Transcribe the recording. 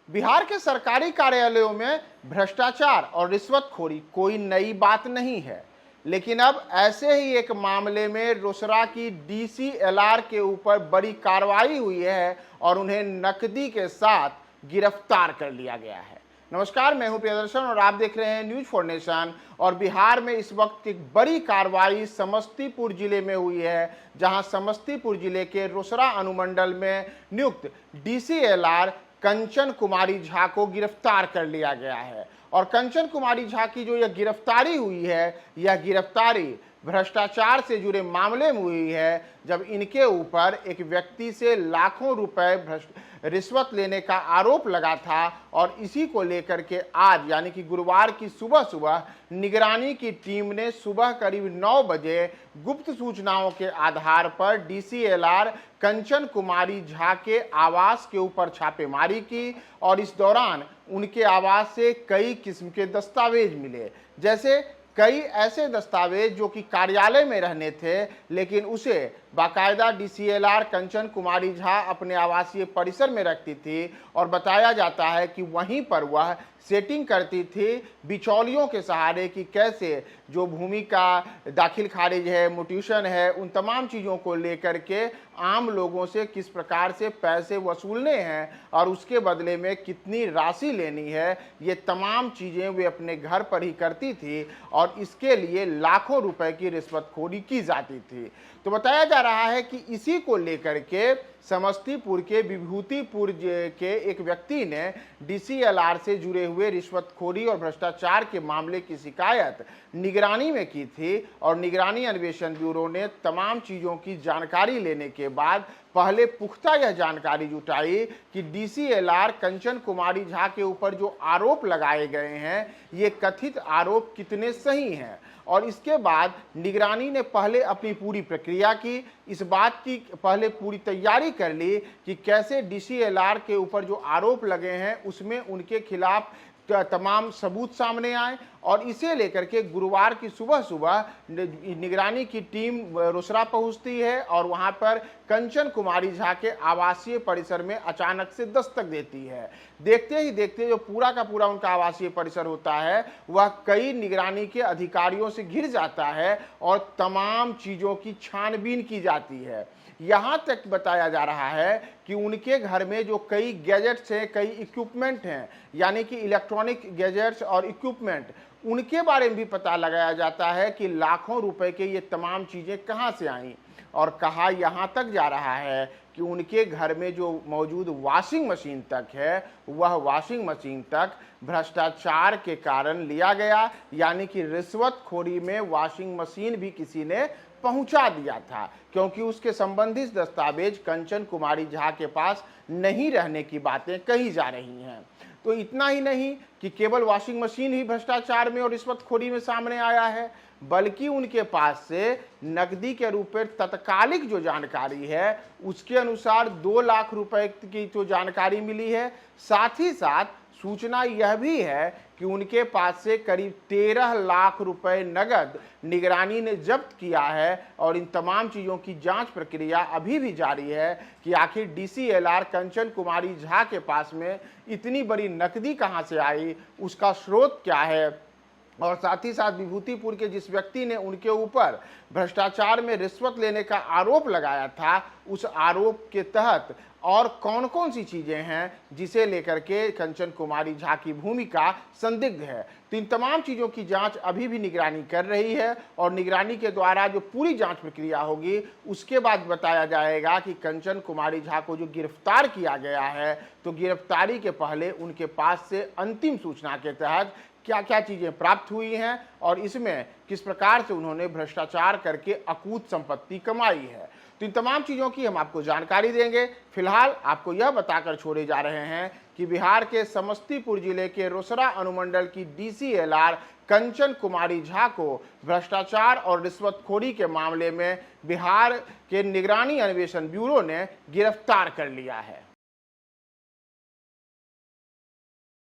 बिहार के सरकारी कार्यालयों में भ्रष्टाचार और रिश्वतखोरी कोई नई बात नहीं है, लेकिन अब ऐसे ही एक मामले में रोसड़ा की डीसीएलआर के ऊपर बड़ी कार्रवाई हुई है और उन्हें नकदी के साथ गिरफ्तार कर लिया गया है। नमस्कार, मैं हूं प्रियदर्शन और आप देख रहे हैं न्यूज फॉर नेशन। और बिहार में इस वक्त एक बड़ी कार्रवाई समस्तीपुर जिले में हुई है, जहां समस्तीपुर जिले के रोसड़ा अनुमंडल में नियुक्त डीसीएलआर कंचन कुमारी झा को गिरफ्तार कर लिया गया है। और कंचन कुमारी झा की जो यह गिरफ्तारी हुई है, यह गिरफ्तारी भ्रष्टाचार से जुड़े मामले में हुई है, जब इनके ऊपर एक व्यक्ति से लाखों रुपए रिश्वत लेने का आरोप लगा था। और इसी को लेकर के आज यानी कि गुरुवार की सुबह सुबह निगरानी की टीम ने सुबह करीब 9 बजे गुप्त सूचनाओं के आधार पर डीसीएलआर कंचन कुमारी झा के आवास के ऊपर छापेमारी की। और इस दौरान उनके आवास से कई किस्म के दस्तावेज मिले, जैसे कई ऐसे दस्तावेज जो कि कार्यालय में रहने थे, लेकिन उसे बाकायदा डीसीएलआर कंचन कुमारी झा अपने आवासीय परिसर में रखती थी। और बताया जाता है कि वहीं पर वह सेटिंग करती थी बिचौलियों के सहारे कि कैसे जो भूमि का दाखिल खारिज है, म्यूटेशन है, उन तमाम चीज़ों को लेकर के आम लोगों से किस प्रकार से पैसे वसूलने हैं और उसके बदले में कितनी राशि लेनी है, ये तमाम चीज़ें वे अपने घर पर ही करती थी। और इसके लिए लाखों रुपए की रिश्वतखोरी की जाती थी। तो बताया जा रहा है कि इसी को लेकर के समस्तीपुर के विभूतिपुर के एक व्यक्ति ने डीसीएलआर से जुड़े हुए रिश्वतखोरी और भ्रष्टाचार के मामले की शिकायत निगरानी में की थी। और निगरानी अन्वेषण ब्यूरो ने तमाम चीज़ों की जानकारी लेने के बाद पहले पुख्ता यह जानकारी जुटाई कि डीसीएलआर कंचन कुमारी झा के ऊपर जो आरोप लगाए गए हैं, ये कथित आरोप कितने सही हैं। और इसके बाद निगरानी ने पहले अपनी पूरी प्रक्रिया की, इस बात की पहले पूरी तैयारी कर ली कि कैसे डीसीएलआर के ऊपर जो आरोप लगे हैं उसमें उनके खिलाफ तमाम सबूत सामने आए। और इसे लेकर के गुरुवार की सुबह सुबह निगरानी की टीम रोसड़ा पहुंचती है और वहां पर कंचन कुमारी झा के आवासीय परिसर में अचानक से दस्तक देती है। देखते ही देखते जो पूरा का पूरा उनका आवासीय परिसर होता है, वह कई निगरानी के अधिकारियों से घिर जाता है और तमाम चीज़ों की छानबीन की जाती है। यहाँ तक बताया जा रहा है कि उनके घर में जो कई गैजेट्स हैं, कई इक्विपमेंट हैं, यानी कि इलेक्ट्रॉनिक गैजेट्स और इक्विपमेंट, उनके बारे में भी पता लगाया जाता है कि लाखों रुपए के ये तमाम चीज़ें कहाँ से आईं। और कहा यहाँ तक जा रहा है कि उनके घर में जो मौजूद वॉशिंग मशीन तक है, वह वॉशिंग मशीन तक भ्रष्टाचार के कारण लिया गया, यानी कि रिश्वतखोरी में वॉशिंग मशीन भी किसी ने पहुंचा दिया था, क्योंकि उसके संबंधित दस्तावेज कंचन कुमारी झा के पास नहीं रहने की बातें कही जा रही हैं। तो इतना ही नहीं कि केवल वॉशिंग मशीन ही भ्रष्टाचार में और रिश्वतखोरी में सामने आया है, बल्कि उनके पास से नकदी के रूप में तत्कालिक जो जानकारी है, उसके अनुसार 2 लाख रुपए की जो जानकारी मिली है। साथ ही साथ सूचना यह भी है कि उनके पास से करीब 13 लाख रुपए नगद निगरानी ने जब्त किया है। और इन तमाम चीज़ों की जांच प्रक्रिया अभी भी जारी है कि आखिर डीसीएलआर कंचन कुमारी झा के पास में इतनी बड़ी नकदी कहां से आई, उसका स्रोत क्या है। और साथ ही साथ विभूतिपुर के जिस व्यक्ति ने उनके ऊपर भ्रष्टाचार में रिश्वत लेने का आरोप लगाया था, उस आरोप के तहत और कौन कौन सी चीज़ें हैं जिसे लेकर के कंचन कुमारी झा की भूमिका संदिग्ध है। तो इन तमाम चीज़ों की जांच अभी भी निगरानी कर रही है। और निगरानी के द्वारा जो पूरी जांच प्रक्रिया होगी, उसके बाद बताया जाएगा कि कंचन कुमारी झा को जो गिरफ्तार किया गया है, तो गिरफ्तारी के पहले उनके पास से अंतिम सूचना के तहत क्या क्या चीज़ें प्राप्त हुई हैं और इसमें किस प्रकार से उन्होंने भ्रष्टाचार करके अकूत संपत्ति कमाई है। तो इन तमाम चीज़ों की हम आपको जानकारी देंगे। फिलहाल आपको यह बताकर छोड़े जा रहे हैं कि बिहार के समस्तीपुर जिले के रोसड़ा अनुमंडल की डीसीएलआर कंचन कुमारी झा को भ्रष्टाचार और रिश्वतखोरी के मामले में बिहार के निगरानी अन्वेषण ब्यूरो ने गिरफ्तार कर लिया है।